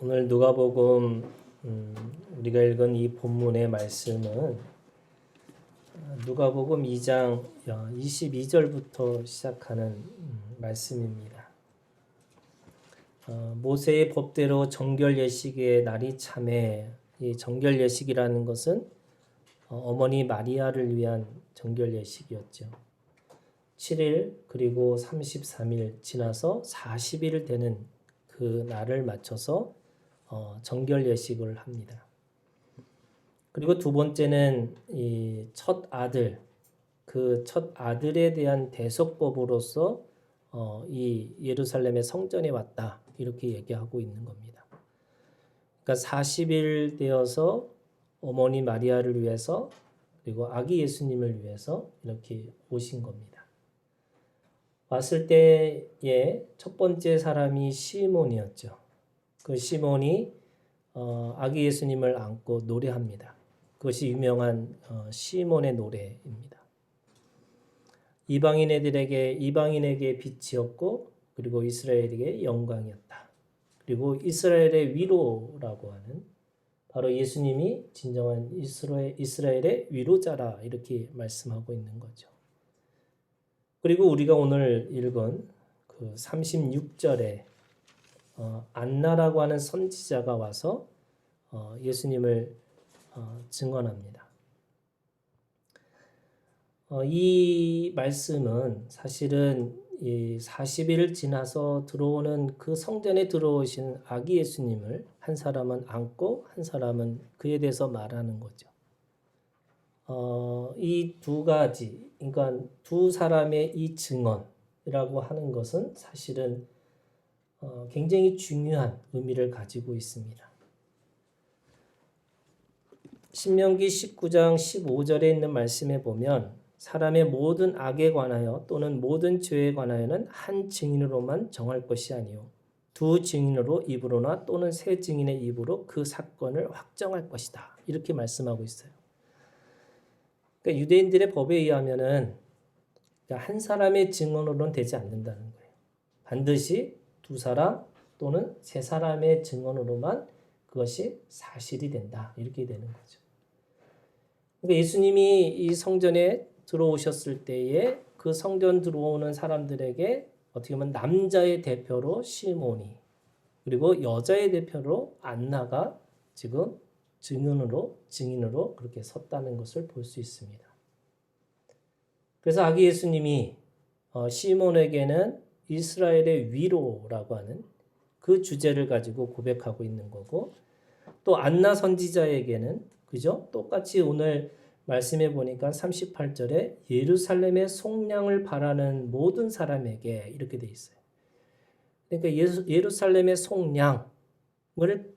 오늘 누가복음 우리가 읽은 이 본문의 말씀은 누가복음 2장 22절부터 시작하는 말씀입니다. 모세의 법대로 정결 예식의 날이 참해. 이 정결 예식이라는 것은 어머니 마리아를 위한 정결 예식이었죠. 7일 그리고 33일 지나서 40일 되는 그 날을 맞춰서 정결 예식을 합니다. 그리고 두 번째는 이 첫 아들, 그 첫 아들에 대한 대속법으로서 이 예루살렘의 성전에 왔다 이렇게 얘기하고 있는 겁니다. 그러니까 40일 되어서 어머니 마리아를 위해서 그리고 아기 예수님을 위해서 이렇게 오신 겁니다. 왔을 때의 첫 번째 사람이 시몬이었죠. 그 시몬이 아기 예수님을 안고 노래합니다. 그것이 유명한 시몬의 노래입니다. 이방인에게 빛이었고 그리고 이스라엘에게 영광이었다. 그리고 이스라엘의 위로라고 하는 바로 예수님이 진정한 이스라엘의 위로자라 이렇게 말씀하고 있는 거죠. 그리고 우리가 오늘 읽은 그 36절에 안나라고 하는 선지자가 와서 예수님을 증언합니다. 이 말씀은 사실은 이 40일 지나서 들어오는 그 성전에 들어오신 아기 예수님을 한 사람은 안고 한 사람은 그에 대해서 말하는 거죠. 이 두 가지, 그러니까 두 사람의 이 증언이라고 하는 것은 사실은 굉장히 중요한 의미를 가지고 있습니다. 신명기 19장 15절에 있는 말씀에 보면 사람의 모든 악에 관하여 또는 모든 죄에 관하여는 한 증인으로만 정할 것이 아니요 두 증인으로 입으로나 또는 세 증인의 입으로 그 사건을 확정할 것이다. 이렇게 말씀하고 있어요. 그러니까 유대인들의 법에 의하면은 한 사람의 증언으로는 되지 않는다는 거예요. 반드시 두 사람 또는 세 사람의 증언으로만 그것이 사실이 된다. 이렇게 되는 거죠. 그러니까 예수님이 이 성전에 들어오셨을 때에 그 성전 들어오는 사람들에게 어떻게 보면 남자의 대표로 시몬이 그리고 여자의 대표로 안나가 지금 증인으로 그렇게 섰다는 것을 볼 수 있습니다. 그래서 아기 예수님이 시몬에게는 이스라엘의 위로라고 하는 그 주제를 가지고 고백하고 있는 거고 또 안나 선지자에게는 그죠? 똑같이 오늘 말씀해 보니까 38절에 예루살렘의 속량을 바라는 모든 사람에게 이렇게 돼 있어요. 그러니까 예루살렘의 속량을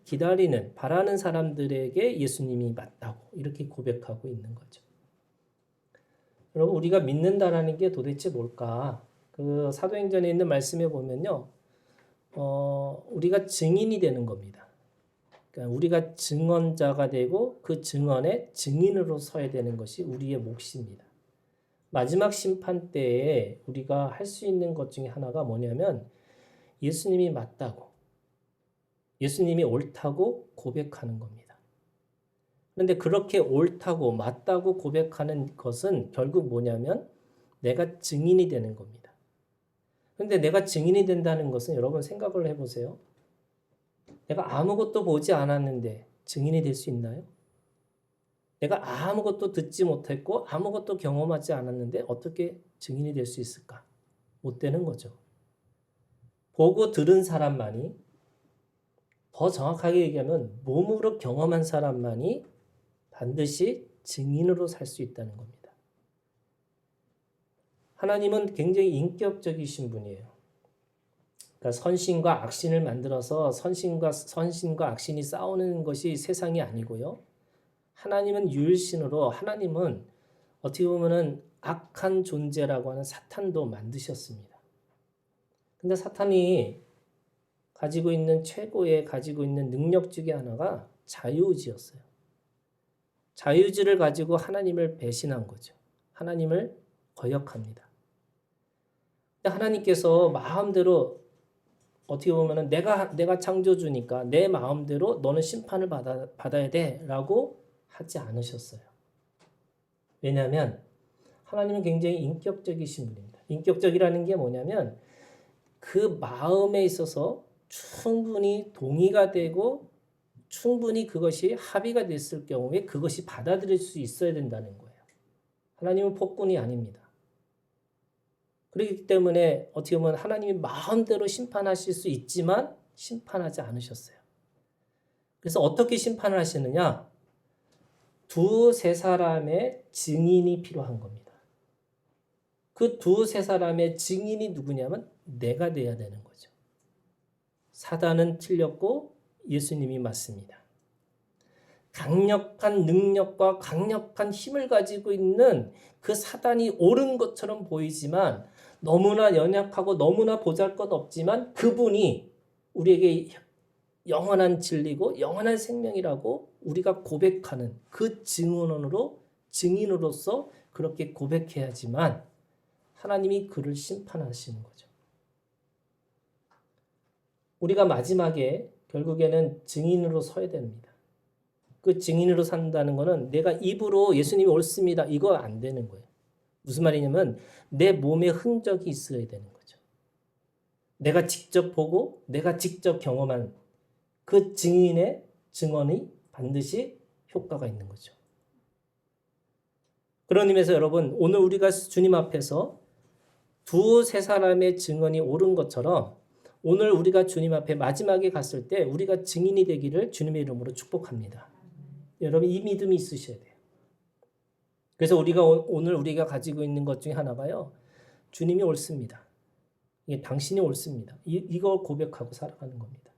기다리는 바라는 사람들에게 예수님이 맞다고 이렇게 고백하고 있는 거죠. 여러분 우리가 믿는다라는 게 도대체 뭘까? 그 사도행전에 있는 말씀에 보면요. 우리가 증인이 되는 겁니다. 그러니까 우리가 증언자가 되고 그 증언의 증인으로 서야 되는 것이 우리의 몫입니다. 마지막 심판 때에 우리가 할 수 있는 것 중에 하나가 뭐냐면 예수님이 맞다고, 예수님이 옳다고 고백하는 겁니다. 그런데 그렇게 옳다고 맞다고 고백하는 것은 결국 뭐냐면 내가 증인이 되는 겁니다. 그런데 내가 증인이 된다는 것은 여러분 생각을 해보세요. 내가 아무것도 보지 않았는데 증인이 될 수 있나요? 내가 아무것도 듣지 못했고 아무것도 경험하지 않았는데 어떻게 증인이 될 수 있을까? 못 되는 거죠. 보고 들은 사람만이 더 정확하게 얘기하면 몸으로 경험한 사람만이 반드시 증인으로 살 수 있다는 겁니다. 하나님은 굉장히 인격적이신 분이에요. 그러니까 선신과 악신을 만들어서 선신과 악신이 싸우는 것이 세상이 아니고요. 하나님은 유일신으로 하나님은 어떻게 보면은 악한 존재라고 하는 사탄도 만드셨습니다. 근데 사탄이 가지고 있는 능력 중에 하나가 자유의지였어요. 자유의지를 가지고 하나님을 배신한 거죠. 하나님을 거역합니다. 하나님께서 마음대로 어떻게 보면은 내가 창조주니까 내 마음대로 너는 심판을 받아야 돼라고 하지 않으셨어요. 왜냐하면 하나님은 굉장히 인격적이신 분입니다. 인격적이라는 게 뭐냐면 그 마음에 있어서 충분히 동의가 되고 충분히 그것이 합의가 됐을 경우에 그것이 받아들일 수 있어야 된다는 거예요. 하나님은 폭군이 아닙니다. 그렇기 때문에 어떻게 보면 하나님이 마음대로 심판하실 수 있지만 심판하지 않으셨어요. 그래서 어떻게 심판을 하시느냐? 두세 사람의 증인이 필요한 겁니다. 그 두세 사람의 증인이 누구냐면 내가 돼야 되는 거죠. 사단은 틀렸고 예수님이 맞습니다. 강력한 능력과 강력한 힘을 가지고 있는 그 사단이 옳은 것처럼 보이지만 너무나 연약하고 너무나 보잘것없지만 그분이 우리에게 영원한 진리고 영원한 생명이라고 우리가 고백하는 그 증인으로서 그렇게 고백해야지만 하나님이 그를 심판하시는 거죠. 우리가 마지막에 결국에는 증인으로 서야 됩니다. 그 증인으로 산다는 것은 내가 입으로 예수님이 옳습니다. 이거 안 되는 거예요. 무슨 말이냐면 내 몸에 흔적이 있어야 되는 거죠. 내가 직접 보고 내가 직접 경험한 그 증인의 증언이 반드시 효과가 있는 거죠. 그런 의미에서 여러분 오늘 우리가 주님 앞에서 두세 사람의 증언이 옳은 것처럼 오늘 우리가 주님 앞에 마지막에 갔을 때 우리가 증인이 되기를 주님의 이름으로 축복합니다. 여러분 이 믿음이 있으셔야 돼요. 그래서 오늘 우리가 가지고 있는 것 중에 하나가요. 주님이 옳습니다. 이게 당신이 옳습니다. 이걸 고백하고 살아가는 겁니다.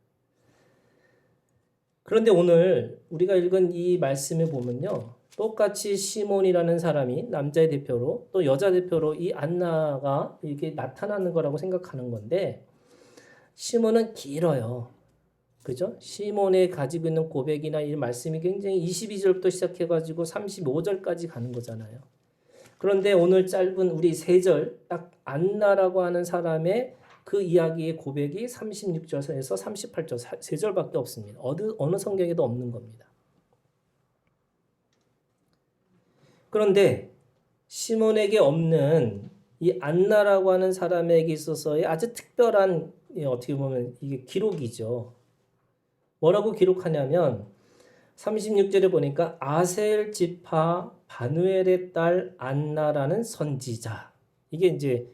그런데 오늘 우리가 읽은 이 말씀에 보면요. 똑같이 시몬이라는 사람이 남자의 대표로 또 여자 대표로 이 안나가 이렇게 나타나는 거라고 생각하는 건데 시몬은 길어요. 그죠? 시몬의 가지고 있는 고백이나 이 말씀이 굉장히 22절부터 시작해가지고 35절까지 가는 거잖아요. 그런데 오늘 짧은 우리 3절 딱 안나라고 하는 사람의 그 이야기의 고백이 36절에서 38절 3절밖에 없습니다. 어느 성경에도 없는 겁니다. 그런데 시몬에게 없는 이 안나라고 하는 사람에게 있어서의 아주 특별한 어떻게 보면 이게 기록이죠. 뭐라고 기록하냐면 36절에 보니까 아셀 지파 바누엘의 딸 안나라는 선지자. 이게 이제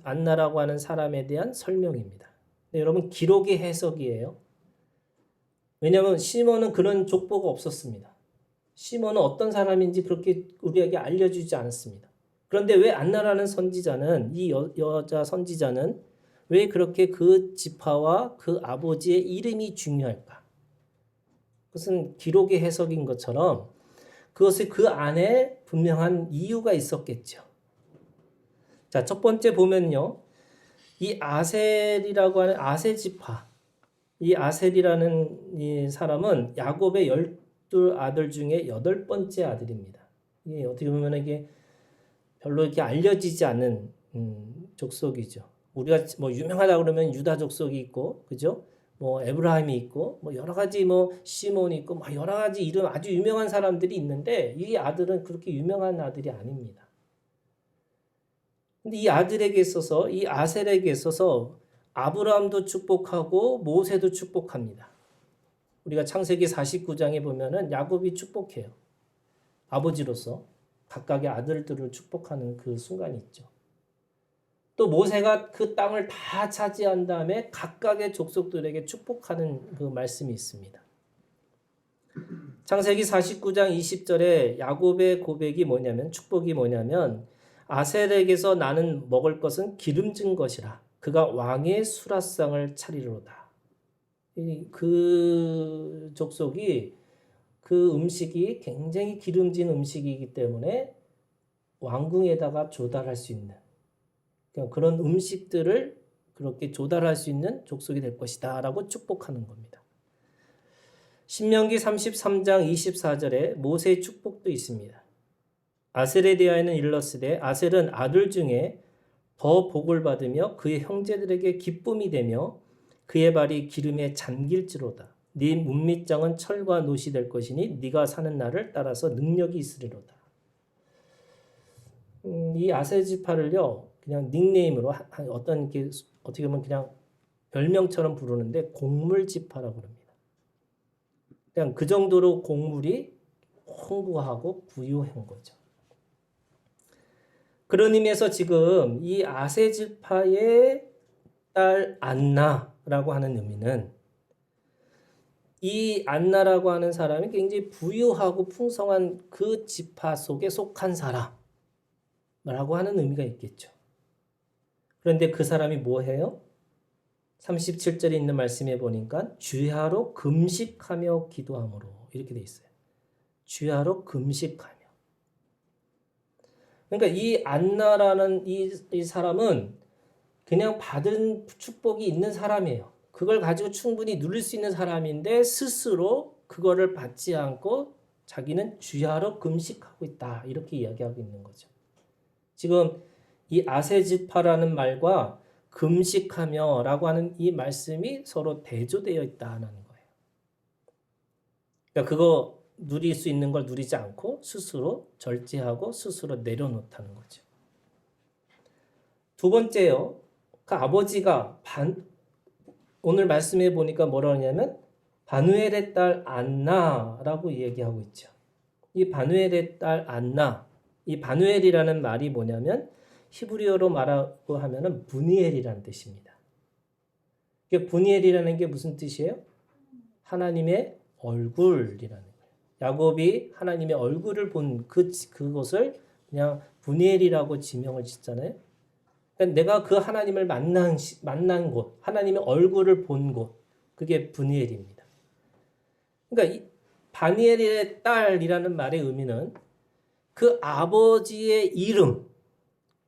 안나라고 하는 사람에 대한 설명입니다. 여러분 기록의 해석이에요. 왜냐하면 시몬은 그런 족보가 없었습니다. 시몬은 어떤 사람인지 그렇게 우리에게 알려주지 않았습니다. 그런데 왜 안나라는 선지자는 이 여자 선지자는 왜 그렇게 그 지파와 그 아버지의 이름이 중요할까? 그것은 기록의 해석인 것처럼 그것이 그 안에 분명한 이유가 있었겠죠. 자, 첫 번째 보면요. 이 아셀이라고 하는 아셀 지파, 이 아셀이라는 이 사람은 야곱의 12아들 중에 8번째 아들입니다. 이게 어떻게 보면 이게 별로 이렇게 알려지지 않는 족속이죠. 우리가 뭐 유명하다 그러면 유다 족속이 있고, 그죠? 뭐 에브라임이 있고, 뭐 여러 가지 뭐 시몬이 있고, 뭐 여러 가지 이름 아주 유명한 사람들이 있는데 이 아들은 그렇게 유명한 아들이 아닙니다. 근데 이 아들에게 있어서 이 아셀에게 있어서 아브라함도 축복하고 모세도 축복합니다. 우리가 창세기 49장에 보면은 야곱이 축복해요. 아버지로서 각각의 아들들을 축복하는 그 순간이 있죠. 또 모세가 그 땅을 다 차지한 다음에 각각의 족속들에게 축복하는 그 말씀이 있습니다. 창세기 49장 20절에 야곱의 고백이 뭐냐면 축복이 뭐냐면 아셀에게서 나는 먹을 것은 기름진 것이라 그가 왕의 수라상을 차리로다. 그 족속이 그 음식이 굉장히 기름진 음식이기 때문에 왕궁에다가 조달할 수 있는 그런 음식들을 그렇게 조달할 수 있는 족속이 될 것이다 라고 축복하는 겁니다. 신명기 33장 24절에 모세의 축복도 있습니다. 아셀에 대하여는 일렀으되 아셀은 아들 중에 더 복을 받으며 그의 형제들에게 기쁨이 되며 그의 발이 기름에 잠길지로다. 네 문밑장은 철과 놋이 될 것이니 네가 사는 날을 따라서 능력이 있으리로다. 이 아세지파를요 그냥 닉네임으로 어떤 게 어떻게 보면 그냥 별명처럼 부르는데 곡물지파라고 합니다. 그냥 그 정도로 곡물이 풍부하고 부유한 거죠. 그런 의미에서 지금 이 아세지파의 딸 안나라고 하는 의미는 이 안나라고 하는 사람이 굉장히 부유하고 풍성한 그 지파 속에 속한 사람이라고 하는 의미가 있겠죠. 그런데 그 사람이 뭐 해요? 37절에 있는 말씀에 보니까 주야로 금식하며 기도함으로 이렇게 돼 있어요. 주야로 금식하며. 그러니까 이 안나라는 이 사람은 그냥 받은 축복이 있는 사람이에요. 그걸 가지고 충분히 누릴 수 있는 사람인데 스스로 그거를 받지 않고 자기는 주야로 금식하고 있다. 이렇게 이야기하고 있는 거죠. 지금 이 아세지파라는 말과 금식하며 라고 하는 이 말씀이 서로 대조되어 있다는 거예요. 그러니까 그거 누릴 수 있는 걸 누리지 않고 스스로 절제하고 스스로 내려놓다는 거죠. 두 번째요. 그 아버지가 오늘 말씀해 보니까 뭐라 하냐면 바누엘의 딸 안나라고 얘기하고 있죠. 이 바누엘의 딸 안나, 이 바누엘이라는 말이 뭐냐면 히브리어로 말하고 하면은 분이엘이라는 뜻입니다. 분이엘이라는 게 무슨 뜻이에요? 하나님의 얼굴이라는 거예요. 야곱이 하나님의 얼굴을 본 그곳을 그냥 분이엘이라고 지명을 짓잖아요. 그러니까 내가 그 하나님을 만난 곳, 하나님의 얼굴을 본 곳, 그게 분이엘입니다. 그러니까 이 바니엘의 딸이라는 말의 의미는 그 아버지의 이름,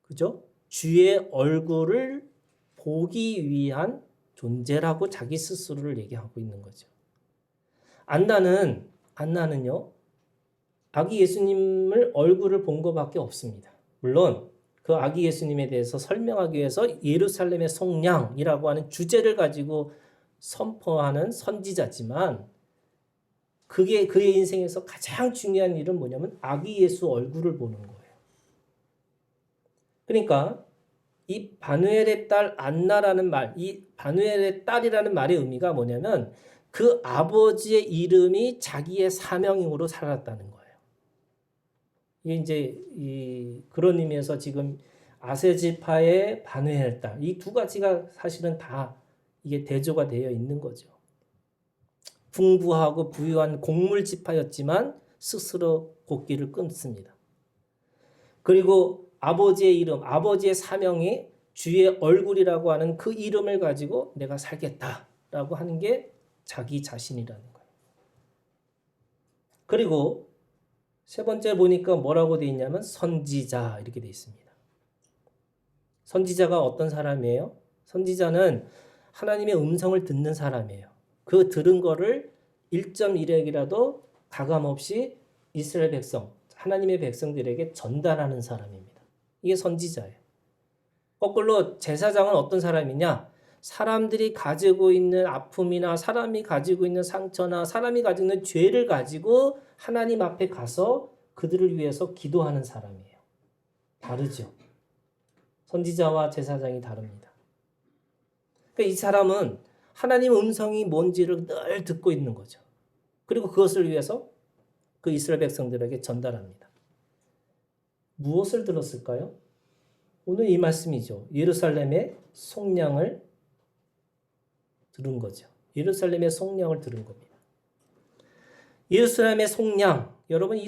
그죠? 주의 얼굴을 보기 위한 존재라고 자기 스스로를 얘기하고 있는 거죠. 안나는요, 아기 예수님을 얼굴을 본 것밖에 없습니다. 물론 그 아기 예수님에 대해서 설명하기 위해서 예루살렘의 속량이라고 하는 주제를 가지고 선포하는 선지자지만 그게 그의 인생에서 가장 중요한 일은 뭐냐면 아기 예수 얼굴을 보는 거예요. 그러니까 이 바누엘의 딸 안나라는 말, 이 바누엘의 딸이라는 말의 의미가 뭐냐면 그 아버지의 이름이 자기의 사명으로 살았다는 거예요. 이게 이제 그런 의미에서 지금 아세지파의 바누엘 딸, 이 두 가지가 사실은 다 이게 대조가 되어 있는 거죠. 풍부하고 부유한 곡물지파였지만 스스로 곡기를 끊습니다. 그리고 아버지의 이름, 아버지의 사명이 주의 얼굴이라고 하는 그 이름을 가지고 내가 살겠다라고 하는 게 자기 자신이라는 거예요. 그리고 세 번째 보니까 뭐라고 되어 있냐면 선지자 이렇게 되어 있습니다. 선지자가 어떤 사람이에요? 선지자는 하나님의 음성을 듣는 사람이에요. 그 들은 거를 1.1핵이라도 가감없이 이스라엘 백성, 하나님의 백성들에게 전달하는 사람입니다. 이게 선지자예요. 거꾸로 제사장은 어떤 사람이냐? 사람들이 가지고 있는 아픔이나 사람이 가지고 있는 상처나 사람이 가지고 있는 죄를 가지고 하나님 앞에 가서 그들을 위해서 기도하는 사람이에요. 다르죠. 선지자와 제사장이 다릅니다. 그러니까 이 사람은 하나님 음성이 뭔지를 늘 듣고 있는 거죠. 그리고 그것을 위해서 그 이스라엘 백성들에게 전달합니다. 무엇을 들었을까요? 오늘 이 말씀이죠. 예루살렘의 속량을 들은 거죠. 예루살렘의 속량을 들은 겁니다. 예루살렘의 속량, 여러분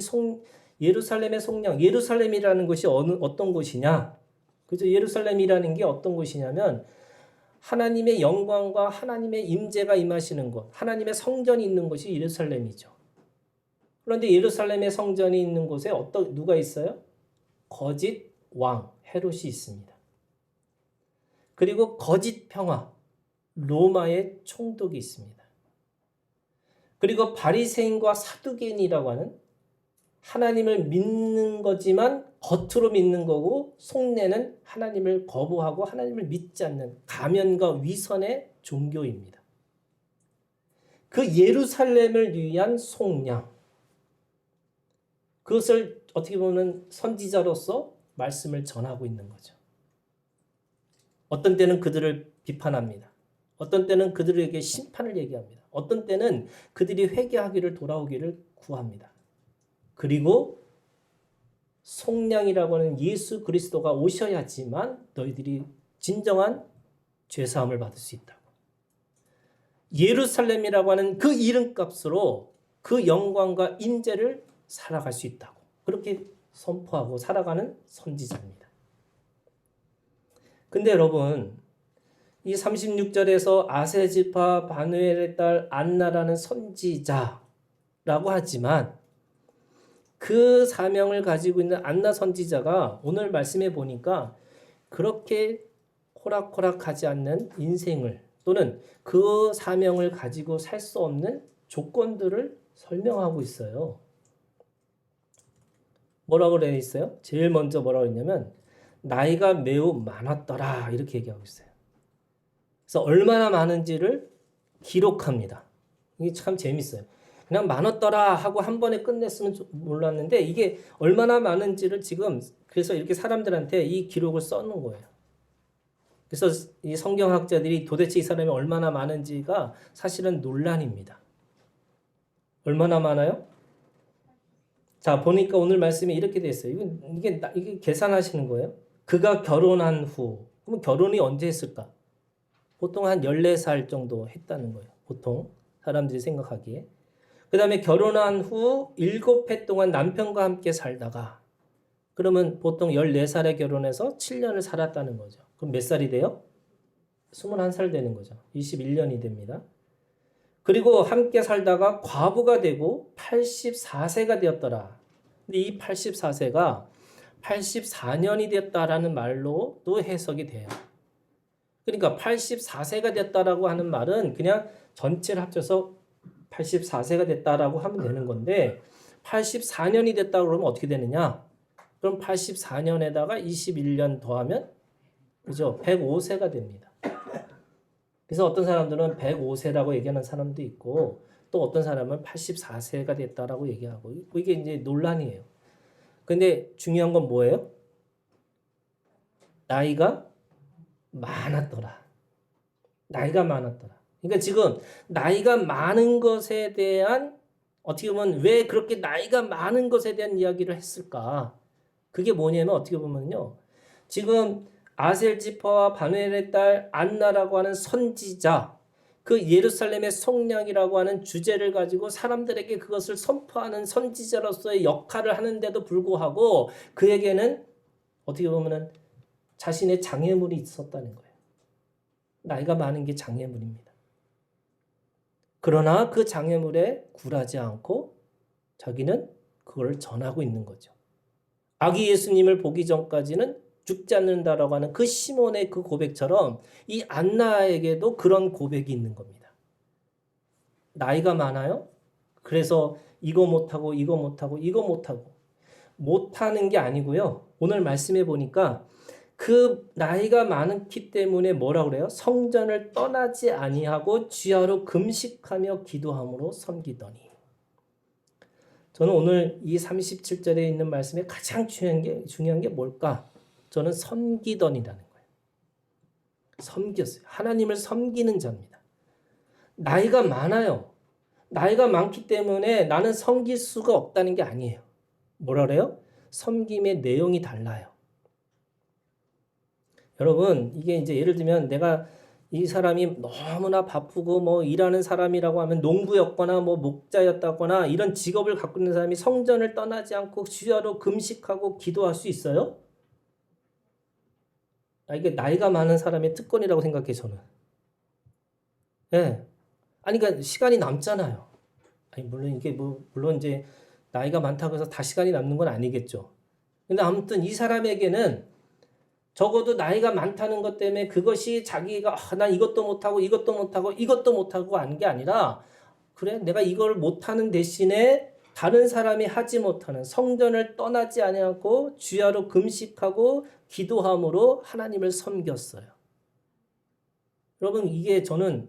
예루살렘의 속량, 예루살렘이라는 곳이 어떤 곳이냐? 그죠? 예루살렘이라는 게 어떤 곳이냐면 하나님의 영광과 하나님의 임재가 임하시는 곳, 하나님의 성전이 있는 곳이 예루살렘이죠. 그런데 예루살렘의 성전이 있는 곳에 누가 있어요? 거짓 왕 헤롯이 있습니다. 그리고 거짓 평화 로마의 총독이 있습니다. 그리고 바리새인과 사두개인이라고 하는 하나님을 믿는 거지만 겉으로 믿는 거고 속내는 하나님을 거부하고 하나님을 믿지 않는 가면과 위선의 종교입니다. 그 예루살렘을 위한 속량, 그것을 어떻게 보면 선지자로서 말씀을 전하고 있는 거죠. 어떤 때는 그들을 비판합니다. 어떤 때는 그들에게 심판을 얘기합니다. 어떤 때는 그들이 회개하기를 돌아오기를 구합니다. 그리고 속량이라고 하는 예수 그리스도가 오셔야지만 너희들이 진정한 죄사함을 받을 수 있다고. 예루살렘이라고 하는 그 이름값으로 그 영광과 임재를 살아갈 수 있다고. 그렇게 선포하고 살아가는 선지자입니다. 근데 여러분, 이 36절에서 아세지파 바누엘의 딸 안나라는 선지자라고 하지만 그 사명을 가지고 있는 안나 선지자가 오늘 말씀해 보니까 그렇게 호락호락하지 않는 인생을 또는 그 사명을 가지고 살 수 없는 조건들을 설명하고 있어요. 뭐라고 되어 있어요? 제일 먼저 뭐라고 했냐면 나이가 매우 많았더라 이렇게 얘기하고 있어요. 그래서 얼마나 많은지를 기록합니다. 이게 참 재밌어요. 그냥 많았더라 하고 한 번에 끝냈으면 몰랐는데 이게 얼마나 많은지를 지금 그래서 이렇게 사람들한테 이 기록을 써놓은 거예요. 그래서 이 성경학자들이 도대체 이 사람이 얼마나 많은지가 사실은 논란입니다. 얼마나 많아요? 자, 보니까 오늘 말씀이 이렇게 돼 있어요. 이게 계산하시는 거예요. 그가 결혼한 후, 그럼 결혼이 언제 했을까? 보통 한 14살 정도 했다는 거예요. 보통 사람들이 생각하기에. 그 다음에 결혼한 후 7해 동안 남편과 함께 살다가 그러면 보통 14살에 결혼해서 7년을 살았다는 거죠. 그럼 몇 살이 돼요? 21살 되는 거죠. 21년이 됩니다. 그리고 함께 살다가 과부가 되고 84세가 되었더라. 근데 이 84세가 84년이 됐다라는 말로도 해석이 돼요. 그러니까 84세가 됐다라고 하는 말은 그냥 전체를 합쳐서 84세가 됐다라고 하면 되는 건데 84년이 됐다고 그러면 어떻게 되느냐? 그럼 84년에다가 21년 더하면 그죠? 105세가 됩니다. 그래서 어떤 사람들은 105세라고 얘기하는 사람도 있고 또 어떤 사람은 84세가 됐다라고 얘기하고 이게 이제 논란이에요. 근데 중요한 건 뭐예요? 나이가 많았더라. 나이가 많았더라. 그러니까 지금 나이가 많은 것에 대한 어떻게 보면 왜 그렇게 나이가 많은 것에 대한 이야기를 했을까? 그게 뭐냐면 어떻게 보면요. 지금 아셀지파와 바누엘의 딸 안나라고 하는 선지자, 그 예루살렘의 속량이라고 하는 주제를 가지고 사람들에게 그것을 선포하는 선지자로서의 역할을 하는데도 불구하고 그에게는 어떻게 보면은 자신의 장애물이 있었다는 거예요. 나이가 많은 게 장애물입니다. 그러나 그 장애물에 굴하지 않고 자기는 그걸 전하고 있는 거죠. 아기 예수님을 보기 전까지는 죽지 않는다라고 하는 그 시몬의 그 고백처럼 이 안나에게도 그런 고백이 있는 겁니다. 나이가 많아요? 그래서 이거 못하고 이거 못하고 이거 못하고 못하는 게 아니고요. 오늘 말씀해 보니까 그 나이가 많기 때문에 뭐라고 그래요? 성전을 떠나지 아니하고 주야로 금식하며 기도함으로 섬기더니. 저는 오늘 이 37절에 있는 말씀에 가장 중요한 게 뭘까? 저는 섬기더니라는 거예요. 섬겼어요. 하나님을 섬기는 자입니다. 나이가 많아요. 나이가 많기 때문에 나는 섬길 수가 없다는 게 아니에요. 뭐라 그래요? 섬김의 내용이 달라요. 여러분, 이게 이제 예를 들면 내가 이 사람이 너무나 바쁘고 뭐 일하는 사람이라고 하면 농부였거나 뭐 목자였다거나 이런 직업을 갖고 있는 사람이 성전을 떠나지 않고 주야로 금식하고 기도할 수 있어요? 이게 나이가 많은 사람의 특권이라고 생각해 저는. 예. 아니 그러니까 시간이 남잖아요. 아니 물론 이게 물론 이제 나이가 많다고 해서 다 시간이 남는 건 아니겠죠. 근데 아무튼 이 사람에게는 적어도 나이가 많다는 것 때문에 그것이 자기가 난 이것도 못하고 이것도 못하고 이것도 못하고 하는 게 아니라 그래 내가 이걸 못하는 대신에 다른 사람이 하지 못하는 성전을 떠나지 아니하고 주야로 금식하고 기도함으로 하나님을 섬겼어요. 여러분, 이게 저는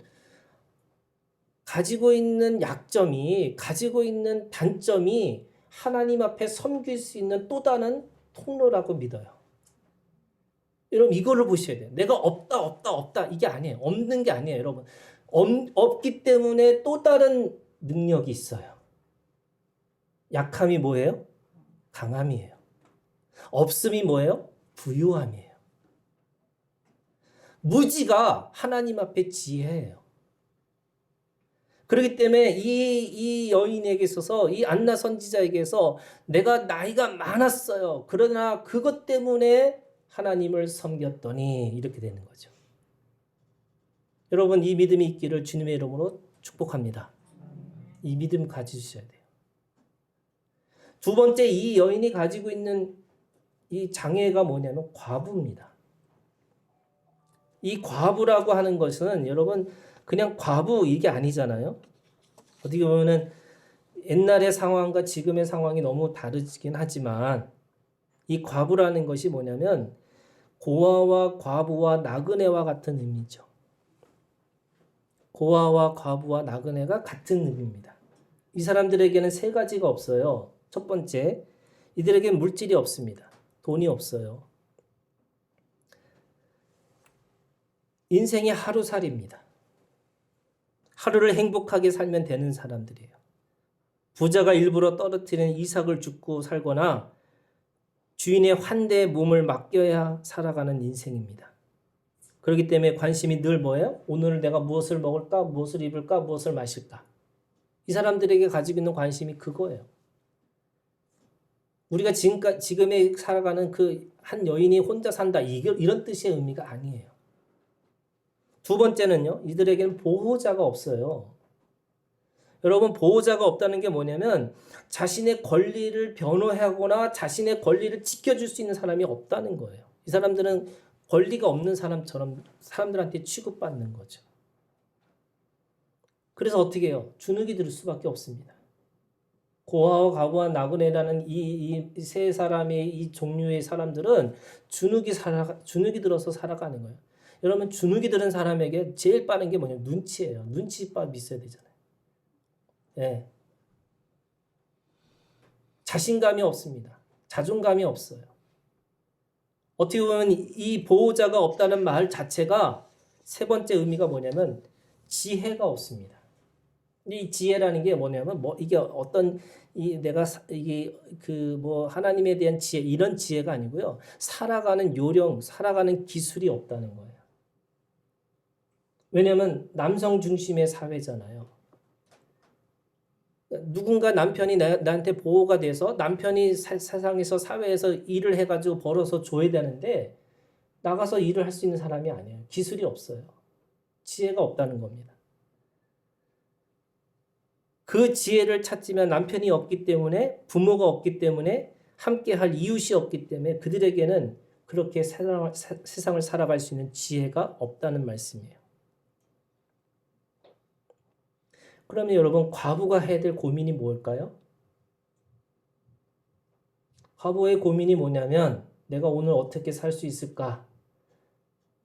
가지고 있는 약점이, 가지고 있는 단점이 하나님 앞에 섬길 수 있는 또 다른 통로라고 믿어요. 여러분, 이거를 보셔야 돼요. 내가 없다 이게 아니에요. 없는 게 아니에요, 여러분. 없기 때문에 또 다른 능력이 있어요. 약함이 뭐예요? 강함이에요. 없음이 뭐예요? 부유함이에요. 무지가 하나님 앞에 지혜예요. 그렇기 때문에 이 여인에게 있어서, 이 안나 선지자에게서 내가 나이가 많았어요. 그러나 그것 때문에 하나님을 섬겼더니 이렇게 되는 거죠. 여러분, 이 믿음이 있기를 주님의 이름으로 축복합니다. 이 믿음 가지셔야 돼요. 두 번째, 이 여인이 가지고 있는 이 장애가 뭐냐면 과부입니다. 이 과부라고 하는 것은 여러분 그냥 과부 이게 아니잖아요. 어떻게 보면은 옛날의 상황과 지금의 상황이 너무 다르긴 하지만 이 과부라는 것이 뭐냐면 고아와 과부와 나그네와 같은 의미죠. 고아와 과부와 나그네가 같은 의미입니다. 이 사람들에게는 세 가지가 없어요. 첫 번째, 이들에게는 물질이 없습니다. 돈이 없어요. 인생이 하루살이입니다. 하루를 행복하게 살면 되는 사람들이에요. 부자가 일부러 떨어뜨리는 이삭을 줍고 살거나 주인의 환대에 몸을 맡겨야 살아가는 인생입니다. 그렇기 때문에 관심이 늘 뭐예요? 오늘 내가 무엇을 먹을까? 무엇을 입을까? 무엇을 마실까? 이 사람들에게 가지고 있는 관심이 그거예요. 우리가 지금에 살아가는 그 한 여인이 혼자 산다 이런 뜻의 의미가 아니에요. 두 번째는요. 이들에게는 보호자가 없어요. 여러분, 보호자가 없다는 게 뭐냐면 자신의 권리를 변호하거나 자신의 권리를 지켜줄 수 있는 사람이 없다는 거예요. 이 사람들은 권리가 없는 사람처럼 사람들한테 취급받는 거죠. 그래서 어떻게 해요? 주눅이 들 수밖에 없습니다. 고아와 과부와 나그네라는 이 세 사람의 이 종류의 사람들은 주눅이 들어서 살아가는 거예요. 여러분, 주눅이 들은 사람에게 제일 빠른 게 뭐냐면 눈치예요. 눈치밥 있어야 되잖아요. 네. 자신감이 없습니다. 자존감이 없어요. 어떻게 보면 이 보호자가 없다는 말 자체가 세 번째 의미가 뭐냐면 지혜가 없습니다. 이 지혜라는 게 뭐냐면 이게 어떤 이게 그 하나님에 대한 지혜 이런 지혜가 아니고요. 살아가는 요령, 살아가는 기술이 없다는 거예요. 왜냐하면 남성 중심의 사회잖아요. 누군가 남편이 나한테 보호가 돼서 남편이 세상에서 사회에서 일을 해가지고 벌어서 줘야 되는데 나가서 일을 할 수 있는 사람이 아니에요. 기술이 없어요. 지혜가 없다는 겁니다. 그 지혜를 찾지만 남편이 없기 때문에 부모가 없기 때문에 함께할 이웃이 없기 때문에 그들에게는 그렇게 세상을 살아갈 수 있는 지혜가 없다는 말씀이에요. 그러면 여러분 과부가 해야 될 고민이 뭘까요? 과부의 고민이 뭐냐면 내가 오늘 어떻게 살 수 있을까?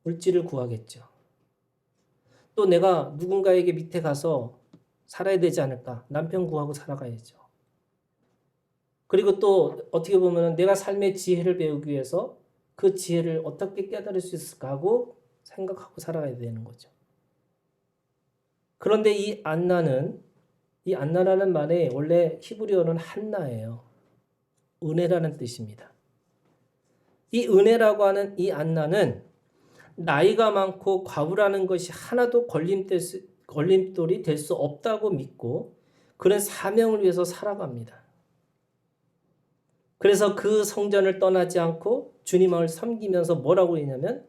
물질을 구하겠죠. 또 내가 누군가에게 밑에 가서 살아야 되지 않을까? 남편 구하고 살아가야죠. 그리고 또 어떻게 보면 내가 삶의 지혜를 배우기 위해서 그 지혜를 어떻게 깨달을 수 있을까 하고 생각하고 살아가야 되는 거죠. 그런데 이 안나라는 말에 원래 히브리어는 한나예요. 은혜라는 뜻입니다. 이 은혜라고 하는 이 안나는 나이가 많고 과부라는 것이 하나도 걸림돌이 될 수 없다고 믿고 그런 사명을 위해서 살아갑니다. 그래서 그 성전을 떠나지 않고 주님을 섬기면서 뭐라고 했냐면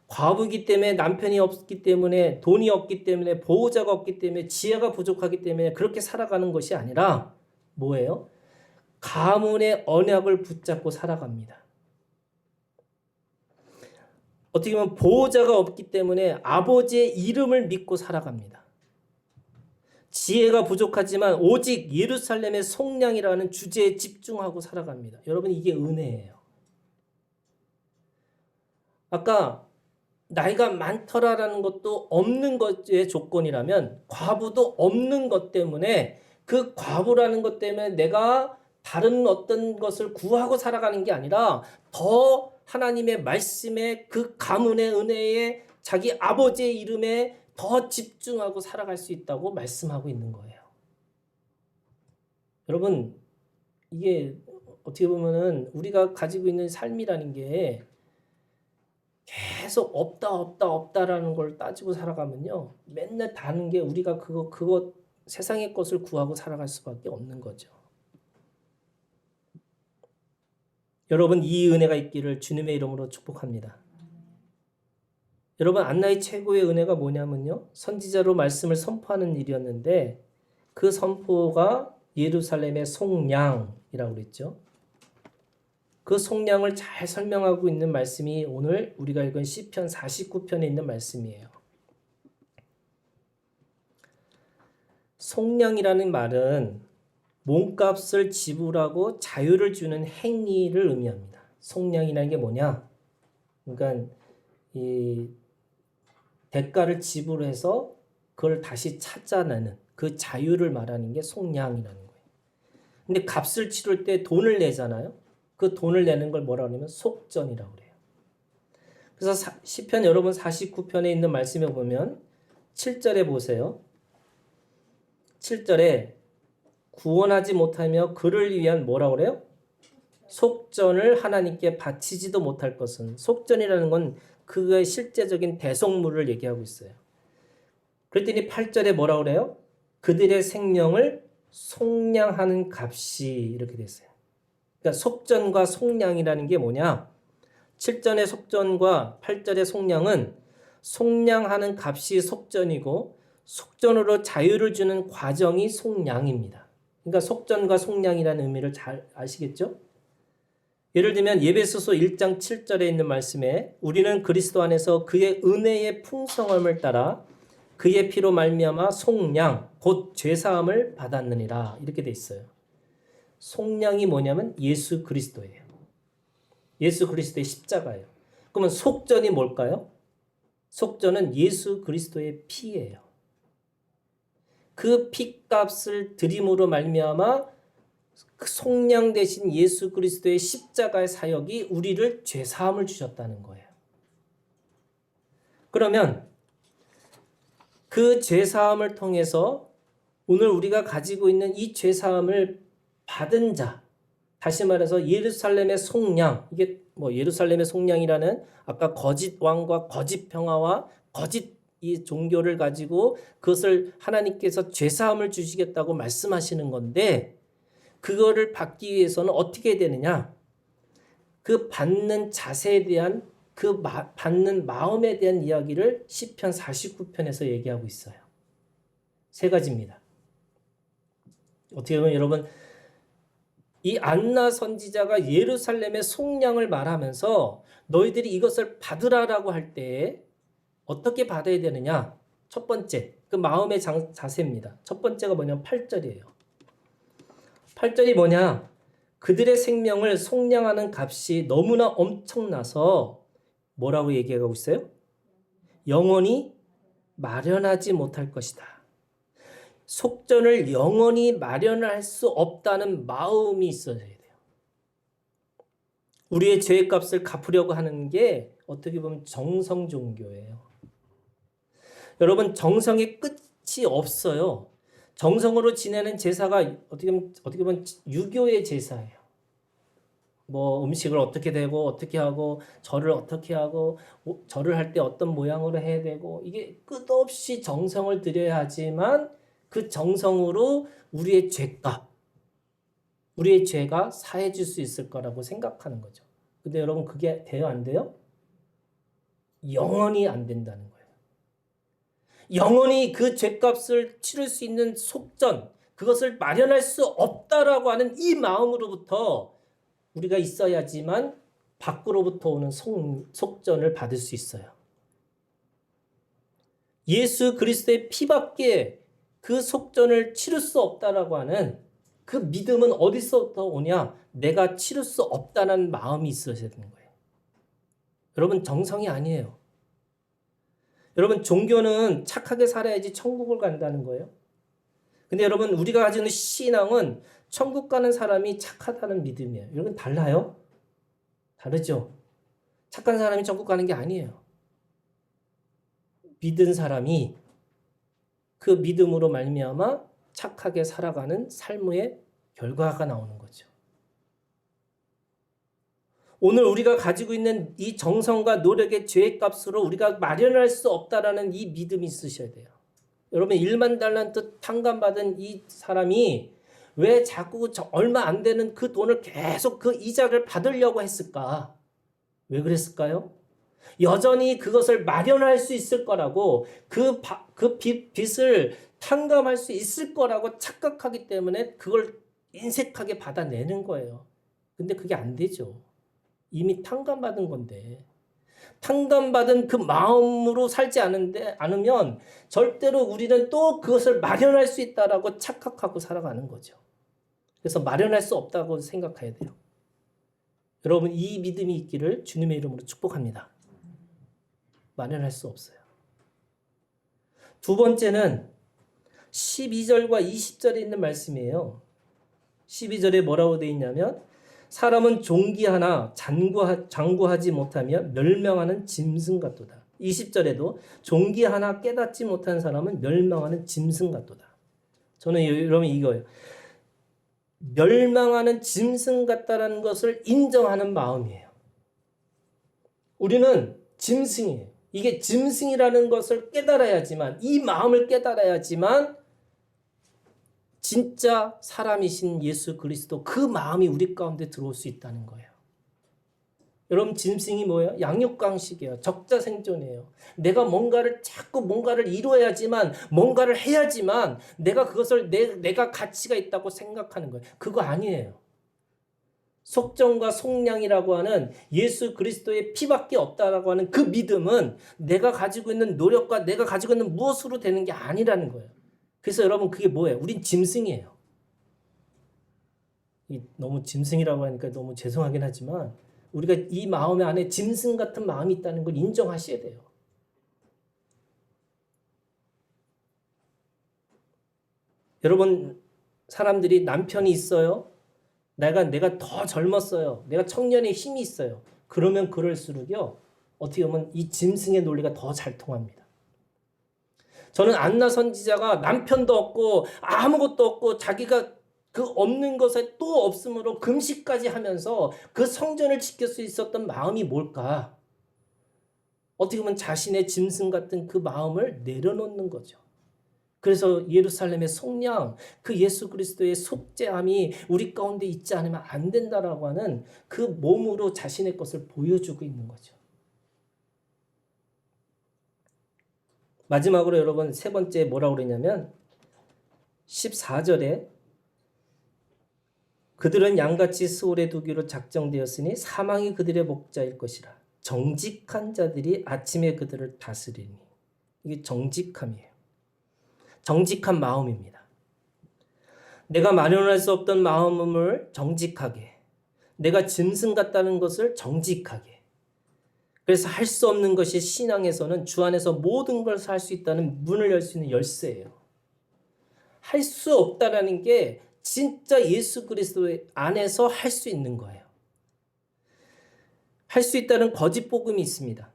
과부이기 때문에 남편이 없기 때문에 돈이 없기 때문에 보호자가 없기 때문에 지혜가 부족하기 때문에 그렇게 살아가는 것이 아니라 뭐예요? 가문의 언약을 붙잡고 살아갑니다. 어떻게 보면 보호자가 없기 때문에 아버지의 이름을 믿고 살아갑니다. 지혜가 부족하지만 오직 예루살렘의 속량이라는 주제에 집중하고 살아갑니다. 여러분, 이게 은혜예요. 아까 나이가 많더라라는 것도 없는 것의 조건이라면 과부도 없는 것 때문에 그 과부라는 것 때문에 내가 다른 어떤 것을 구하고 살아가는 게 아니라 더 하나님의 말씀에 그 가문의 은혜에 자기 아버지의 이름에 더 집중하고 살아갈 수 있다고 말씀하고 있는 거예요. 여러분, 이게 어떻게 보면은 우리가 가지고 있는 삶이라는 게 계속 없다라는 걸 따지고 살아가면요, 맨날 다른 게 우리가 그거 세상의 것을 구하고 살아갈 수밖에 없는 거죠. 여러분, 이 은혜가 있기를 주님의 이름으로 축복합니다. 여러분, 안나의 최고의 은혜가 뭐냐면요, 선지자로 말씀을 선포하는 일이었는데 그 선포가 예루살렘의 속량이라고 그랬죠. 그 속량을 잘 설명하고 있는 말씀이 오늘 우리가 읽은 시편 49편에 있는 말씀이에요. 속량이라는 말은 몸값을 지불하고 자유를 주는 행위를 의미합니다. 속량이라는 게 뭐냐? 그러니까 이 대가를 지불해서 그걸 다시 찾아내는 그 자유를 말하는 게 속량이라는 거예요. 근데 값을 치를 때 돈을 내잖아요. 그 돈을 내는 걸 뭐라고 하냐면 속전이라고 그래요. 그래서 시편 여러분 49편에 있는 말씀에 보면 7절에 보세요. 7절에 구원하지 못하며 그를 위한 뭐라고 그래요? 속전을 하나님께 바치지도 못할 것은, 속전이라는 건 그의 실제적인 대속물을 얘기하고 있어요. 그랬더니 8절에 뭐라고 그래요? 그들의 생명을 속량하는 값이, 이렇게 됐어요. 그러니까 속전과 속량이라는 게 뭐냐? 7절의 속전과 8절의 속량은 속량하는 값이 속전이고 속전으로 자유를 주는 과정이 속량입니다. 그러니까 속전과 속량이라는 의미를 잘 아시겠죠? 예를 들면 예배소서 1장 7절에 있는 말씀에 우리는 그리스도 안에서 그의 은혜의 풍성함을 따라 그의 피로 말미암아 속량 곧 죄사함을 받았느니라, 이렇게 돼 있어요. 속량이 뭐냐면 예수 그리스도예요. 예수 그리스도의 십자가예요. 그러면 속전이 뭘까요? 속전은 예수 그리스도의 피예요. 그 피값을 드림으로 말미암아 그 속량 대신 예수 그리스도의 십자가의 사역이 우리를 죄사함을 주셨다는 거예요. 그러면 그 죄사함을 통해서 오늘 우리가 가지고 있는 이 죄사함을 받은 자, 다시 말해서 예루살렘의 속량, 이게 뭐 예루살렘의 속량이라는 아까 거짓 왕과 거짓 평화와 거짓 이 종교를 가지고 그것을 하나님께서 죄사함을 주시겠다고 말씀하시는 건데, 그거를 받기 위해서는 어떻게 되느냐? 그 받는 자세에 대한, 그 받는 마음에 대한 이야기를 시편 49편에서 얘기하고 있어요. 세 가지입니다. 어떻게 보면 여러분, 이 안나 선지자가 예루살렘의 속량을 말하면서 너희들이 이것을 받으라라고 할 때 어떻게 받아야 되느냐? 첫 번째, 그 마음의 자세입니다. 첫 번째가 뭐냐면 8절이에요. 8절이 뭐냐? 그들의 생명을 속량하는 값이 너무나 엄청나서 뭐라고 얘기하고 있어요? 영원히 마련하지 못할 것이다. 속전을 영원히 마련할 수 없다는 마음이 있어야 돼요. 우리의 죄의 값을 갚으려고 하는 게 어떻게 보면 정성 종교예요. 여러분, 정성의 끝이 없어요. 정성으로 지내는 제사가 어떻게 보면 유교의 제사예요. 뭐 음식을 어떻게 되고 어떻게 하고 절을 어떻게 하고 절을 할 때 어떤 모양으로 해야 되고, 이게 끝없이 정성을 들여야 하지만 그 정성으로 우리의 죄값, 우리의 죄가 사해질 수 있을 거라고 생각하는 거죠. 근데 여러분, 그게 돼요, 안 돼요? 영원히 안 된다는 거예요. 영원히 그 죄값을 치를 수 있는 속전, 그것을 마련할 수 없다라고 하는 이 마음으로부터 우리가 있어야지만 밖으로부터 오는 속전을 받을 수 있어요. 예수 그리스도의 피밖에 그 속전을 치를 수 없다라고 하는 그 믿음은 어디서부터 오냐? 내가 치를 수 없다는 마음이 있어야 되는 거예요. 여러분, 정성이 아니에요. 여러분, 종교는 착하게 살아야지 천국을 간다는 거예요. 근데 여러분, 우리가 가지고 있는 신앙은 천국 가는 사람이 착하다는 믿음이에요. 여러분, 달라요? 다르죠? 착한 사람이 천국 가는 게 아니에요. 믿은 사람이 그 믿음으로 말미암아 착하게 살아가는 삶의 결과가 나오는 거죠. 오늘 우리가 가지고 있는 이 정성과 노력의 죄값으로 우리가 마련할 수 없다라는 이 믿음이 있으셔야 돼요. 여러분, 1만 달란트 탕감받은 이 사람이 왜 자꾸 얼마 안 되는 그 돈을 계속 그 이자를 받으려고 했을까? 왜 그랬을까요? 여전히 그것을 마련할 수 있을 거라고 그 빚을 탕감할 수 있을 거라고 착각하기 때문에 그걸 인색하게 받아내는 거예요. 근데 그게 안 되죠. 이미 탕감받은 건데. 탕감받은 그 마음으로 살지 않으면 절대로 우리는 또 그것을 마련할 수 있다라고 착각하고 살아가는 거죠. 그래서 마련할 수 없다고 생각해야 돼요. 여러분, 이 믿음이 있기를 주님의 이름으로 축복합니다. 마련할 수 없어요. 두 번째는 12절과 20절에 있는 말씀이에요. 12절에 뭐라고 되어 있냐면 사람은 종기하나 장구하지 못하며 멸망하는 짐승 같도다. 20절에도 종기하나 깨닫지 못한 사람은 멸망하는 짐승 같도다. 저는 여러분 이거예요. 멸망하는 짐승 같다라는 것을 인정하는 마음이에요. 우리는 짐승이에요. 이게 짐승이라는 것을 깨달아야지만, 이 마음을 깨달아야지만 진짜 사람이신 예수 그리스도 그 마음이 우리 가운데 들어올 수 있다는 거예요. 여러분, 짐승이 뭐예요? 양육강식이에요. 적자생존이에요. 내가 자꾸 뭔가를 이루어야지만, 뭔가를 해야지만 내가 그것을 내가 가치가 있다고 생각하는 거예요. 그거 아니에요. 속정과 속량이라고 하는 예수 그리스도의 피밖에 없다라고 하는 그 믿음은 내가 가지고 있는 노력과 내가 가지고 있는 무엇으로 되는 게 아니라는 거예요. 그래서 여러분, 그게 뭐예요? 우린 짐승이에요. 너무 짐승이라고 하니까 너무 죄송하긴 하지만 우리가 이 마음 안에 짐승 같은 마음이 있다는 걸 인정하셔야 돼요. 여러분, 사람들이 남편이 있어요. 내가 더 젊었어요. 내가 청년의 힘이 있어요. 그러면 그럴수록요, 어떻게 보면 이 짐승의 논리가 더 잘 통합니다. 저는 안나 선지자가 남편도 없고 아무것도 없고 자기가 그 없는 것에 또 없음으로 금식까지 하면서 그 성전을 지킬 수 있었던 마음이 뭘까? 어떻게 보면 자신의 짐승 같은 그 마음을 내려놓는 거죠. 그래서 예루살렘의 속량, 그 예수 그리스도의 속죄함이 우리 가운데 있지 않으면 안 된다라고 하는 그 몸으로 자신의 것을 보여주고 있는 거죠. 마지막으로 여러분, 세 번째 뭐라고 그러냐면 14절에 그들은 양같이 스올에 두기로 작정되었으니 사망이 그들의 목자일 것이라. 정직한 자들이 아침에 그들을 다스리니. 이게 정직함이에요. 정직한 마음입니다. 내가 마련할 수 없던 마음을 정직하게, 내가 짐승 같다는 것을 정직하게. 그래서 할 수 없는 것이 신앙에서는 주 안에서 모든 걸 할 수 있다는 문을 열 수 있는 열쇠예요. 할 수 없다라는 게 진짜 예수 그리스도 안에서 할 수 있는 거예요. 할 수 있다는 거짓 복음이 있습니다.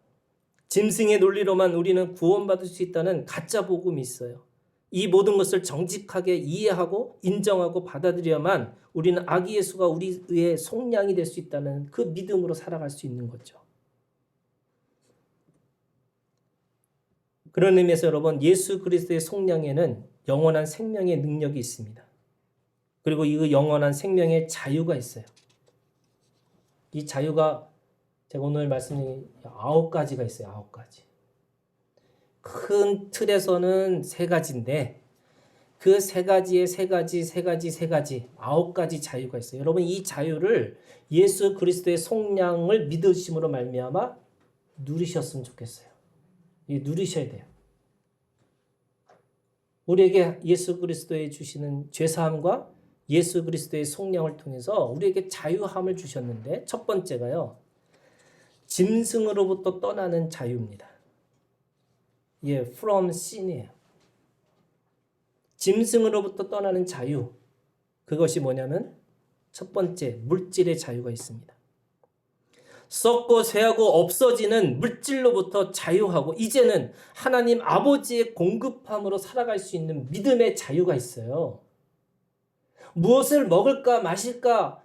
짐승의 논리로만 우리는 구원받을 수 있다는 가짜 복음이 있어요. 이 모든 것을 정직하게 이해하고 인정하고 받아들여야만 우리는 아기 예수가 우리의 속량이 될 수 있다는 그 믿음으로 살아갈 수 있는 거죠. 그런 의미에서 여러분, 예수 그리스도의 속량에는 영원한 생명의 능력이 있습니다. 그리고 이 영원한 생명의 자유가 있어요. 이 자유가 제가 오늘 말씀드린 9가지가 있어요. 9가지. 큰 틀에서는 3가지인데 그 3가지의 3가지 9가지 자유가 있어요. 여러분, 이 자유를 예수 그리스도의 속량을 믿으심으로 말미암아 누리셨으면 좋겠어요. 이 누리셔야 돼요. 우리에게 예수 그리스도의 주시는 죄사함과 예수 그리스도의 속량을 통해서 우리에게 자유함을 주셨는데 첫 번째가요. 짐승으로부터 떠나는 자유입니다. 예, from sin이에요. 짐승으로부터 떠나는 자유. 그것이 뭐냐면 첫 번째, 물질의 자유가 있습니다. 썩고 쇠하고 없어지는 물질로부터 자유하고 이제는 하나님 아버지의 공급함으로 살아갈 수 있는 믿음의 자유가 있어요. 무엇을 먹을까 마실까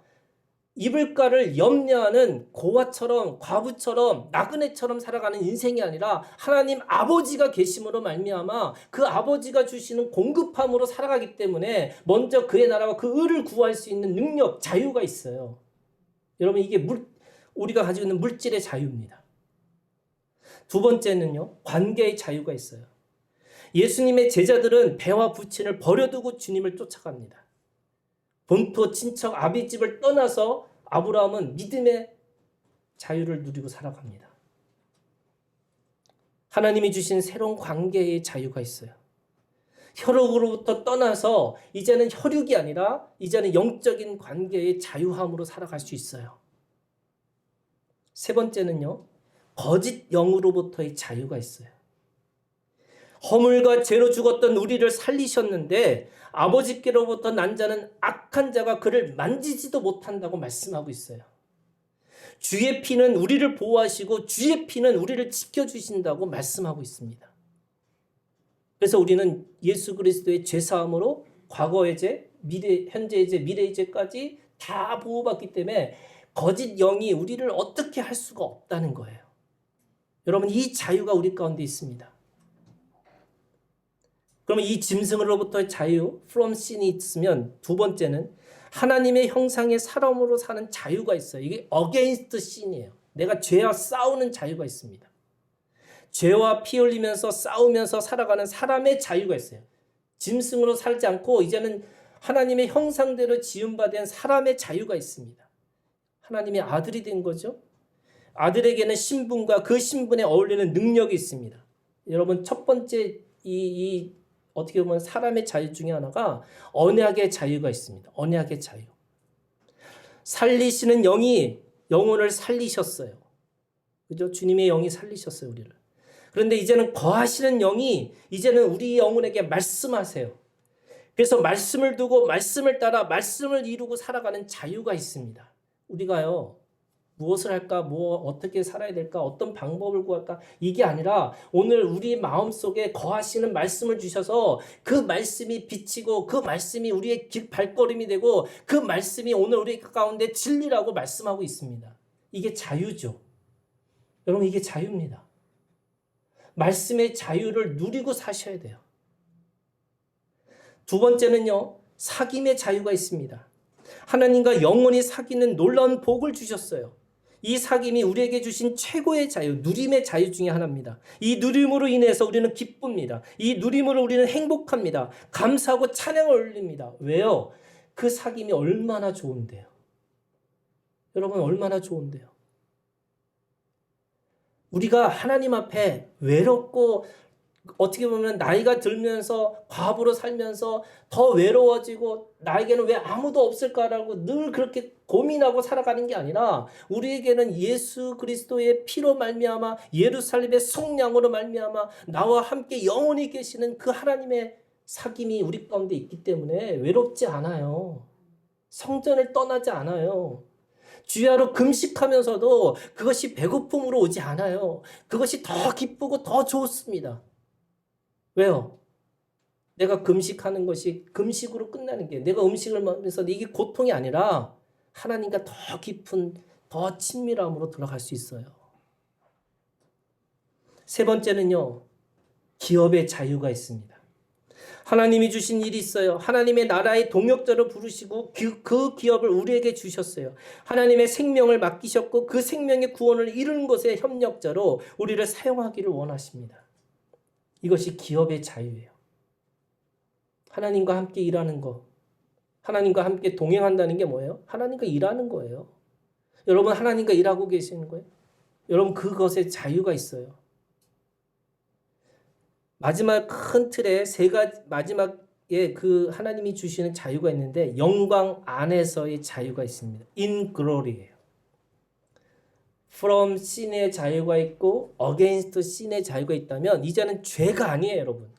입을까를 염려하는 고아처럼 과부처럼 나그네처럼 살아가는 인생이 아니라 하나님 아버지가 계심으로 말미암아 그 아버지가 주시는 공급함으로 살아가기 때문에 먼저 그의 나라와 그 의를 구할 수 있는 능력, 자유가 있어요. 여러분 이게 우리가 가지고 있는 물질의 자유입니다. 두 번째는요. 관계의 자유가 있어요. 예수님의 제자들은 배와 부친을 버려두고 주님을 쫓아갑니다. 본토 친척 아비집을 떠나서 아브라함은 믿음의 자유를 누리고 살아갑니다. 하나님이 주신 새로운 관계의 자유가 있어요. 혈육으로부터 떠나서 이제는 혈육이 아니라 이제는 영적인 관계의 자유함으로 살아갈 수 있어요. 세 번째는요. 거짓 영으로부터의 자유가 있어요. 허물과 죄로 죽었던 우리를 살리셨는데 아버지께로부터 난 자는 악한 자가 그를 만지지도 못한다고 말씀하고 있어요. 주의 피는 우리를 보호하시고 주의 피는 우리를 지켜주신다고 말씀하고 있습니다. 그래서 우리는 예수 그리스도의 죄사함으로 과거의 죄, 현재의 죄, 미래의 죄까지 다 보호받기 때문에 거짓 영이 우리를 어떻게 할 수가 없다는 거예요. 여러분 이 자유가 우리 가운데 있습니다. 그러면 이 짐승으로부터의 자유, from sin이 있으면 두 번째는 하나님의 형상의 사람으로 사는 자유가 있어요. 이게 against sin이에요. 내가 죄와 싸우는 자유가 있습니다. 죄와 피 흘리면서 싸우면서 살아가는 사람의 자유가 있어요. 짐승으로 살지 않고 이제는 하나님의 형상대로 지음받은 사람의 자유가 있습니다. 하나님의 아들이 된 거죠. 아들에게는 신분과 그 신분에 어울리는 능력이 있습니다. 여러분 첫 번째 어떻게 보면 사람의 자유 중에 하나가 언약의 자유가 있습니다. 언약의 자유. 살리시는 영이 영혼을 살리셨어요. 그죠? 주님의 영이 살리셨어요, 우리를. 그런데 이제는 거하시는 영이 이제는 우리 영혼에게 말씀하세요. 그래서 말씀을 두고 말씀을 따라 말씀을 이루고 살아가는 자유가 있습니다. 우리가요. 무엇을 할까? 어떻게 살아야 될까? 어떤 방법을 구할까? 이게 아니라 오늘 우리 마음속에 거하시는 말씀을 주셔서 그 말씀이 비치고 그 말씀이 우리의 발걸음이 되고 그 말씀이 오늘 우리 가운데 진리라고 말씀하고 있습니다. 이게 자유죠. 여러분 이게 자유입니다. 말씀의 자유를 누리고 사셔야 돼요. 두 번째는요. 사귐의 자유가 있습니다. 하나님과 영원히 사귀는 놀라운 복을 주셨어요. 이 사귐이 우리에게 주신 최고의 자유, 누림의 자유 중에 하나입니다. 이 누림으로 인해서 우리는 기쁩니다. 이 누림으로 우리는 행복합니다. 감사하고 찬양을 올립니다. 왜요? 그 사귐이 얼마나 좋은데요. 여러분 얼마나 좋은데요. 우리가 하나님 앞에 외롭고 어떻게 보면 나이가 들면서 과부로 살면서 더 외로워지고 나에게는 왜 아무도 없을까라고 늘 그렇게 고민하고 살아가는 게 아니라 우리에게는 예수 그리스도의 피로 말미암아 예루살렘의 속량으로 말미암아 나와 함께 영원히 계시는 그 하나님의 사귐이 우리 가운데 있기 때문에 외롭지 않아요. 성전을 떠나지 않아요. 주야로 금식하면서도 그것이 배고픔으로 오지 않아요. 그것이 더 기쁘고 더 좋습니다. 왜요? 내가 금식하는 것이 금식으로 끝나는 게 내가 음식을 먹으면서 이게 고통이 아니라 하나님과 더 깊은 더 친밀함으로 들어갈 수 있어요. 세 번째는요. 기업의 자유가 있습니다. 하나님이 주신 일이 있어요. 하나님의 나라의 동역자로 부르시고 그 기업을 우리에게 주셨어요. 하나님의 생명을 맡기셨고 그 생명의 구원을 이루는 것에 협력자로 우리를 사용하기를 원하십니다. 이것이 기업의 자유예요. 하나님과 함께 일하는 거. 하나님과 함께 동행한다는 게 뭐예요? 하나님과 일하는 거예요. 여러분 하나님과 일하고 계시는 거예요? 여러분 그것에 자유가 있어요. 마지막 큰 틀에 세 가지 마지막에 그 하나님이 주시는 자유가 있는데 영광 안에서의 자유가 있습니다. in glory예요. from sin의 자유가 있고 against sin의 자유가 있다면 이제는 죄가 아니에요, 여러분.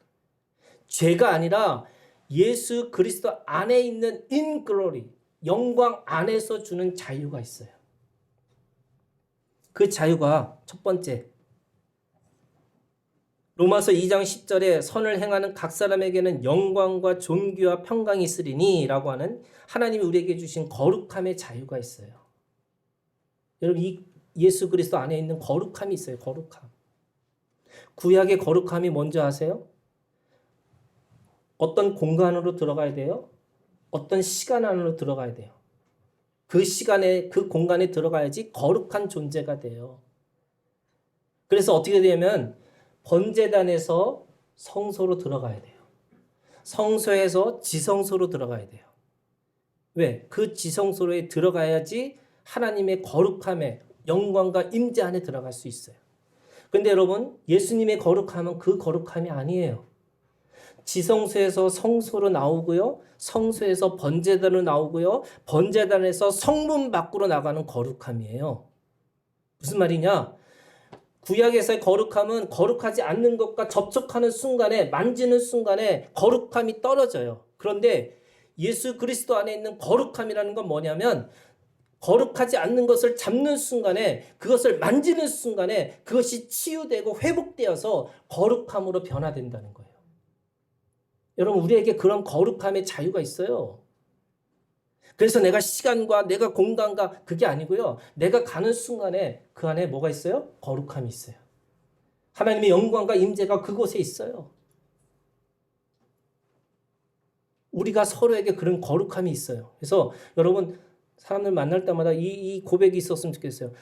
죄가 아니라 예수 그리스도 안에 있는 in glory, 영광 안에서 주는 자유가 있어요. 그 자유가 첫 번째, 로마서 2장 10절에 선을 행하는 각 사람에게는 영광과 존귀와 평강이 있으리니 라고 하는 하나님이 우리에게 주신 거룩함의 자유가 있어요. 여러분, 이 예수 그리스도 안에 있는 거룩함이 있어요. 거룩함. 구약의 거룩함이 뭔지 아세요? 어떤 공간으로 들어가야 돼요? 어떤 시간 안으로 들어가야 돼요. 그 시간에, 그 공간에 들어가야지 거룩한 존재가 돼요. 그래서 어떻게 되냐면 번제단에서 성소로 들어가야 돼요. 성소에서 지성소로 들어가야 돼요. 왜? 그 지성소로에 들어가야지 하나님의 거룩함에 영광과 임재 안에 들어갈 수 있어요. 근데 여러분, 예수님의 거룩함은 그 거룩함이 아니에요. 지성소에서 성소로 나오고요. 성소에서 번제단으로 나오고요. 번제단에서 성문 밖으로 나가는 거룩함이에요. 무슨 말이냐? 구약에서의 거룩함은 거룩하지 않는 것과 접촉하는 순간에, 만지는 순간에 거룩함이 떨어져요. 그런데 예수 그리스도 안에 있는 거룩함이라는 건 뭐냐면 거룩하지 않는 것을 잡는 순간에, 그것을 만지는 순간에 그것이 치유되고 회복되어서 거룩함으로 변화된다는 거예요. 여러분, 우리에게 그런 거룩함의 자유가 있어요. 그래서 내가 시간과 내가 공간과 그게 아니고요. 내가 가는 순간에 그 안에 뭐가 있어요? 거룩함이 있어요. 하나님의 영광과 임재가 그곳에 있어요. 우리가 서로에게 그런 거룩함이 있어요. 그래서 여러분, 사람들 만날 때마다 이 고백이 있었으면 좋겠어요.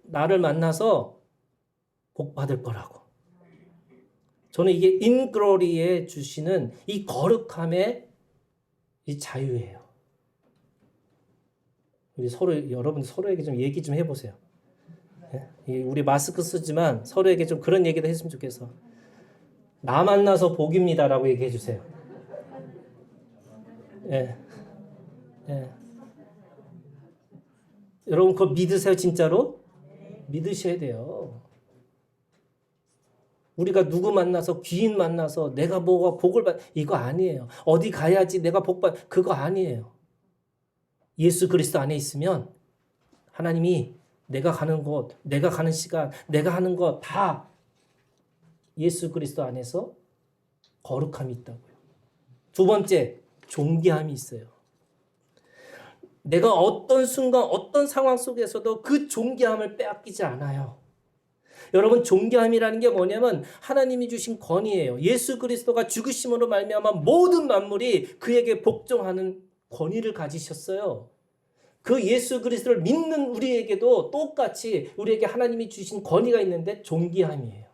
나를 만나서 복 받을 거라고. 저는 이게 인글로리에 주시는 이 거룩함의 이 자유예요. 여러분 서로에게 좀 얘기 좀 해보세요. 우리 마스크 쓰지만 서로에게 좀 그런 얘기도 했으면 좋겠어. 나 만나서 복입니다라고 얘기해 주세요. 예. 예. 여러분 그거 믿으세요, 진짜로? 믿으셔야 돼요. 우리가 누구 만나서 귀인 만나서 내가 뭐가 복을 받 이거 아니에요. 어디 가야지 내가 복 받 그거 아니에요. 예수 그리스도 안에 있으면 하나님이 내가 가는 곳, 내가 가는 시간, 내가 하는 것 다 예수 그리스도 안에서 거룩함이 있다고요. 두 번째, 존귀함이 있어요. 내가 어떤 순간, 어떤 상황 속에서도 그 존귀함을 빼앗기지 않아요. 여러분, 존귀함이라는 게 뭐냐면 하나님이 주신 권위예요. 예수 그리스도가 죽으심으로 말미암아 모든 만물이 그에게 복종하는 권위를 가지셨어요. 그 예수 그리스도를 믿는 우리에게도 똑같이 우리에게 하나님이 주신 권위가 있는데 존귀함이에요.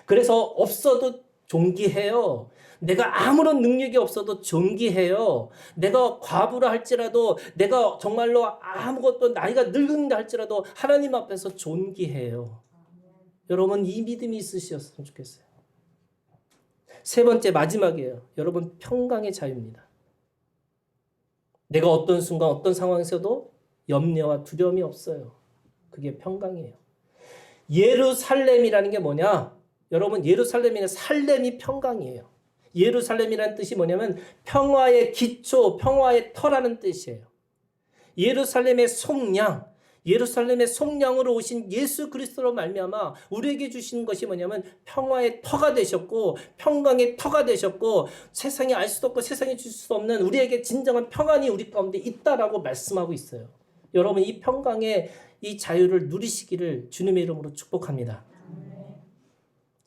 그래서 없어도 존귀해요. 내가 아무런 능력이 없어도 존귀해요. 내가 과부라 할지라도, 내가 정말로 아무것도 나이가 늙은다 할지라도 하나님 앞에서 존귀해요. 여러분, 이 믿음이 있으셨으면 좋겠어요. 세 번째, 마지막이에요. 여러분, 평강의 자유입니다. 내가 어떤 순간 어떤 상황에서도 염려와 두려움이 없어요. 그게 평강이에요. 예루살렘이라는 게 뭐냐? 여러분, 예루살렘이나 살렘이 평강이에요. 예루살렘이라는 뜻이 뭐냐면 평화의 기초, 평화의 터라는 뜻이에요. 예루살렘의 속량, 예루살렘의 속량으로 오신 예수 그리스도로 말미암아 우리에게 주신 것이 뭐냐면 평화의 터가 되셨고 평강의 터가 되셨고 세상이 알 수도 없고 세상이 줄 수 없는 우리에게 진정한 평안이 우리 가운데 있다라고 말씀하고 있어요. 여러분, 이 평강의 이 자유를 누리시기를 주님의 이름으로 축복합니다.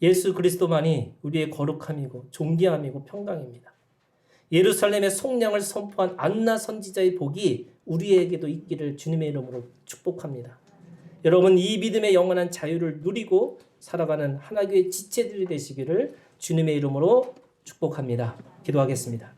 예수 그리스도만이 우리의 거룩함이고 존귀함이고 평강입니다. 예루살렘의 속량을 선포한 안나 선지자의 복이 우리에게도 있기를 주님의 이름으로 축복합니다. 여러분, 이 믿음의 영원한 자유를 누리고 살아가는 하나교회 지체들이 되시기를 주님의 이름으로 축복합니다. 기도하겠습니다.